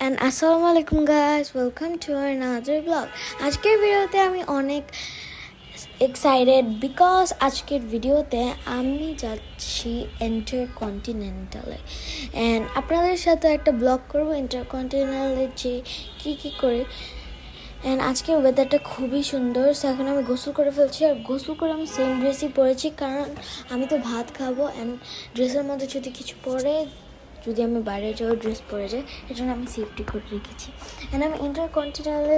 and আসসালামু আলাইকুম guys, welcome to another blog. আজকের ভিডিওতে আমি অনেক এক্সাইটেড বিকজ আজকের ভিডিওতে আমি যাচ্ছি ইন্টারকন্টিনেন্টালে অ্যান্ড আপনাদের সাথে একটা ব্লগ করবো ইন্টারকন্টিনেন্টালে যে কী করে। অ্যান্ড আজকের ওয়েদারটা খুবই সুন্দর। সো এখন আমি গোসল করে ফেলছি, আর গোসল করে আমি সেম ড্রেসই পরেছি কারণ আমি তো ভাত খাবো অ্যান্ড ড্রেসের মধ্যে যদি কিছু পরে যদি আমি বাইরে যাওয়ার ড্রেস পরে যাই এর জন্য আমি সেফটি করে রেখেছি। অ্যান্ড আমি ইন্টারকন্টিনেন্টালে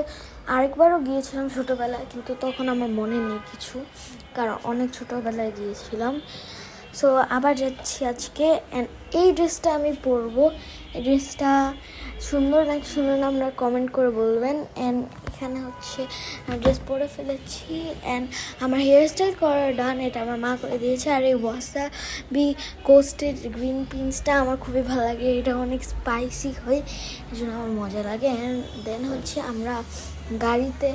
আরেকবারও গিয়েছিলাম ছোটোবেলায়, কিন্তু তখন আমার মনে নেই কিছু কারণ অনেক ছোটোবেলায় গিয়েছিলাম। সো আবার যাচ্ছি আজকে অ্যান্ড এই ড্রেসটা আমি পরবো। এই ড্রেসটা সুন্দর নাকি সুন্দর না আপনারা কমেন্ট করে বলবেন। অ্যান্ড এখানে হচ্ছে ড্রেস পরে ফেলেছি অ্যান্ড আমার হেয়ার স্টাইল করা ডান, এটা আমার মা করে দিয়েছে। আর এই ওয়াসাবি কোস্টেড গ্রিন পিন্সটা আমার খুবই ভালো লাগে, এটা অনেক স্পাইসি হয়, এই জন্য আমার মজা লাগে। অ্যান্ড দেন হচ্ছে আমরা গাড়িতে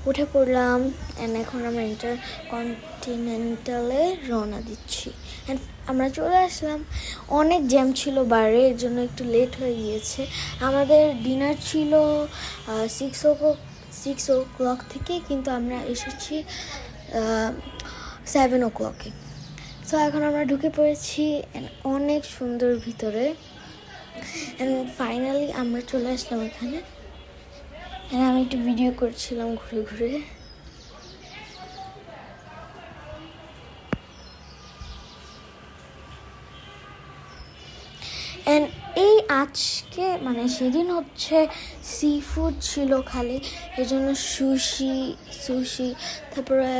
উঠে পড়লাম অ্যান্ড এখন আমরা ইন্টারকন্টিনেন্টালে রওনা দিচ্ছি। অ্যান্ড আমরা চলে আসলাম, অনেক জ্যাম ছিল বাইরে, এর জন্য একটু লেট হয়ে গিয়েছে। আমাদের ডিনার ছিল 6 o'clock থেকে, কিন্তু আমরা এসেছি 7 o'clock-এ। সো এখন আমরা ঢুকে পড়েছি অ্যান্ড অনেক সুন্দর ভিতরে। অ্যান্ড ফাইনালি আমরা চলে আসলাম এখানে। অ্যান্ড আমি একটু ভিডিও করছিলাম ঘুরে ঘুরে। অ্যান্ড এই আজকে মানে সেদিন হচ্ছে সি ফুড ছিল খালি, এই জন্য সুশি তারপরে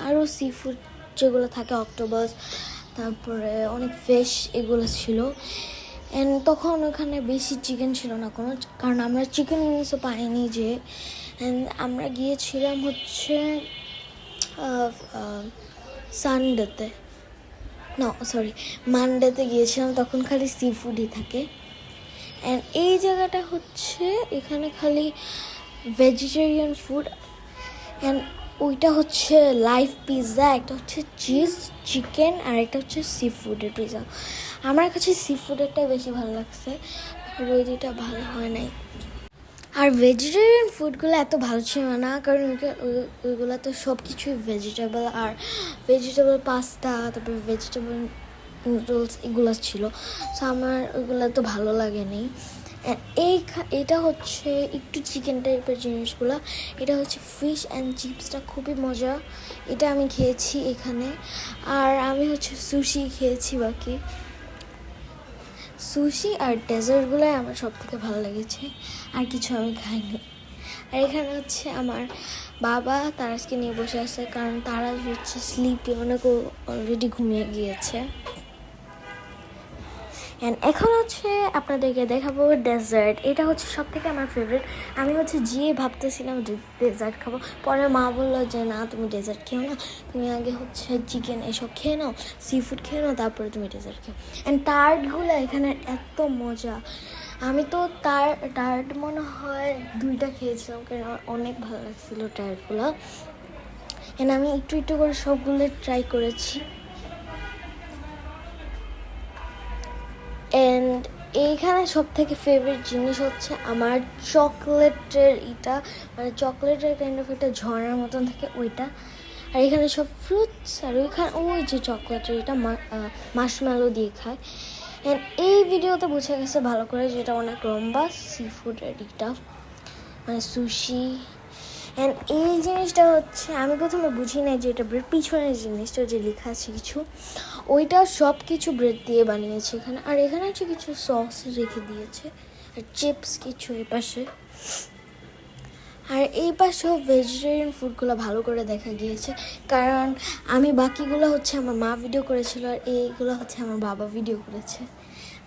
আরও সি ফুড যেগুলো থাকে অক্টোপাস, তারপরে অনেক ফিশ, এগুলো ছিল। অ্যান্ড তখন ওখানে বেশি চিকেন ছিল না কোনো, কারণ আমরা চিকেন উইংসও পাইনি যে। অ্যান্ড আমরা গিয়েছিলাম হচ্ছে সানডেতে, মানডেতে গিয়েছিলাম, তখন খালি সি ফুডই থাকে। অ্যান্ড এই জায়গাটা হচ্ছে এখানে খালি ভেজিটেরিয়ান ফুড। অ্যান্ড ওইটা হচ্ছে লাইভ পিৎজা, একটা হচ্ছে চিজ চিকেন আর একটা হচ্ছে সি ফুডের পিৎজা। আমার কাছে সি ফুডেরটাই বেশি ভালো লাগছে, আর ওই দুইটা ভালো হয় নাই। আর ভেজিটেরিয়ান ফুডগুলো এত ভালো ছিল না, কারণ ওইগুলো তো সব কিছুই ভেজিটেবল, আর ভেজিটেবল পাস্তা তারপরে ভেজিটেবল নুডলস এগুলো ছিল। সো আমার ওইগুলো তো ভালো লাগেনি। এটা হচ্ছে একটু চিকেন টাইপের জিনিসগুলো, এটা হচ্ছে ফিশ অ্যান্ড চিপসটা খুবই মজা, এটা আমি খেয়েছি এখানে। আর আমি হচ্ছে সুশি খেয়েছি, বাকি সুশি আর ডেজার্টগুলোই আমার সব থেকে ভালো লেগেছে, আর কিছু আমি খাইনি। আর এখানে হচ্ছে আমার বাবা তারাজকে নিয়ে বসে আছে, কারণ তারা হচ্ছে স্লিপি, অনেক অলরেডি ঘুমিয়ে গিয়েছে। অ্যান্ড এখন হচ্ছে আপনাদেরকে দেখাবো ডেজার্ট। এটা হচ্ছে সব থেকে আমার ফেভারিট। আমি হচ্ছে গিয়ে ভাবতেছিলাম ডেজার্ট খাবো, পরে মা বললো যে না, তুমি ডেজার্ট খেও না, তুমি আগে হচ্ছে চিকেন এসব খেয়ে নাও, সি ফুড খেয়ে নাও, তারপরে তুমি ডেজার্ট খেও। অ্যান্ড টার্টগুলো এখানে এত মজা, আমি তো টার্ট মনে হয় 2টা খেয়েছিলাম, কারণ আমার অনেক ভালো লাগছিলো টার্টগুলো। অ্যান্ড আমি একটু করে সবগুলো ট্রাই করেছি। অ্যান্ড এইখানে সব থেকে ফেভারিট জিনিস হচ্ছে আমার চকলেটের, মানে চকলেটের কাইন্ড অফ একটা ঝর্ণার মতন থাকে ওইটা। আর এখানে সব ফ্রুটস, আর ওইখানে ওই যে চকলেটের এটা মাশমেলো দিয়ে খায়। অ্যান্ড এই ভিডিওতে বোঝা গেছে ভালো করে যে এটা অনেক লম্বা সি ফুডের এটা, মানে সুশি। অ্যান্ড এই জিনিসটা হচ্ছে আমি প্রথমে বুঝি নাই যে এটা ব্রেড, পিছনের জিনিসটা যে লেখা আছে কিছু, ওইটা সব কিছু ব্রেড দিয়ে বানিয়েছে এখানে। আর এখানে হচ্ছে কিছু সস রেখে দিয়েছে, আর চিপস কিছু এই পাশে। আর এই পাশেও ভেজিটেরিয়ান ফুডগুলো ভালো করে দেখা গিয়েছে, কারণ আমি বাকিগুলো হচ্ছে আমার মা ভিডিও করেছিল, আর এইগুলো হচ্ছে আমার বাবা ভিডিও করেছে।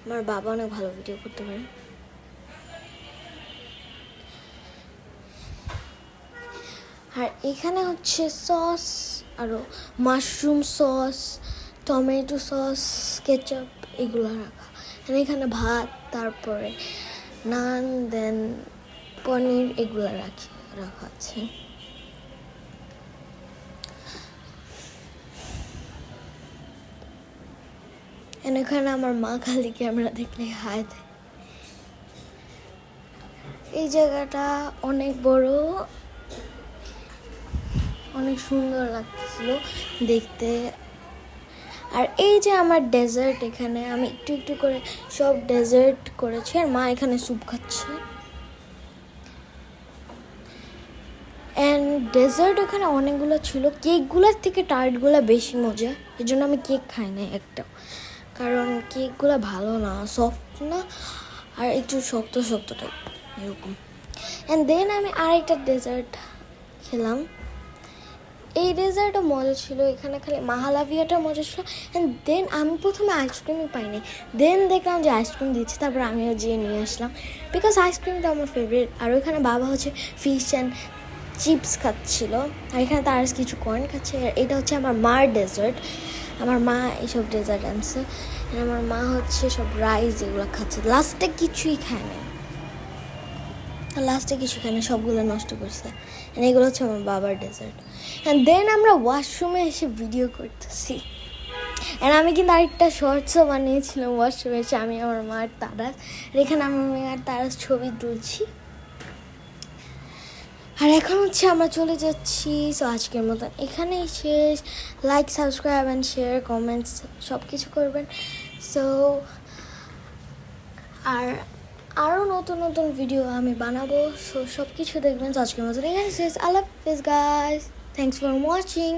আমার বাবা অনেক ভালো ভিডিও করতে পারে। আর এখানে হচ্ছে সস, আরও mushroom sauce, tomato sauce, ketchup এগুলো রাখা। এখানে ভাত, তারপরে নান, দেন পনির এগুলো রাখা আছে। এখানে আমার মা খালি ক্যামেরা দেখলে হাই দেয়। এই জায়গাটা অনেক বড়, অনেক সুন্দর লাগছিল দেখতে। আর এই যে আমার ডেজার্ট, এখানে আমি একটু একটু করে সব ডেজার্ট করেছি, আর মা এখানে স্যুপ খাচ্ছে। অ্যান্ড ডেজার্ট ওখানে অনেকগুলো ছিল, কেকগুলোর থেকে টার্টগুলো বেশি মজা, এই জন্য আমি কেক খাই না একটা, কারণ কেকগুলো ভালো না, সফট না, আর একটু শক্ত শক্ত টাইপ এরকম। অ্যান্ড দেন আমি আরেকটা ডেজার্ট খেলাম, এই ডেজার্টও মজা ছিল, এখানে খালি মাহালাভিয়াটা মজা ছিল। অ্যান্ড দেন আমি প্রথমে আইসক্রিমই পাইনি, দেন দেখলাম যে আইসক্রিম দিচ্ছে, তারপর আমিও যেয়ে নিয়ে আসলাম, বিকজ আইসক্রিমটা আমার ফেভারিট। আর ওইখানে বাবা হচ্ছে ফিশ অ্যান্ড চিপস খাচ্ছিল, আর এখানে তার কিছু কর্ন খাচ্ছে। আর এটা হচ্ছে আমার মার ডেজার্ট, আমার মা এইসব ডেজার্ট আনছে, আমার মা হচ্ছে সব রাইস এগুলো খাচ্ছে, লাস্টে কিছুই খায় না, লাস্টে কিছু খায় না, সবগুলো নষ্ট করছে। এগুলো হচ্ছে আমার বাবার ডেজার্ট। অ্যান্ড দেন আমরা ওয়াশরুমে এসে ভিডিও করতেছি, অ্যান্ড আমি কিন্তু আরেকটা শর্টসও বানিয়েছিলাম ওয়াশরুমে এসে, আমি আমার মার তারাস, আর এখানে আমি আর তারাস ছবি তুলছি। আর এখন হচ্ছে আমরা চলে যাচ্ছি, সো আজকের মতন এখানেই শেষ। Like, subscribe and share, comments সব কিছু করবেন। সো আর আরও নতুন নতুন ভিডিও আমি বানাবো, সো সব কিছু দেখবেন। সো আজকের মতন এখানে শেষ। আল্লাহ হাফেজ গাইস, থ্যাংকস ফর ওয়াচিং।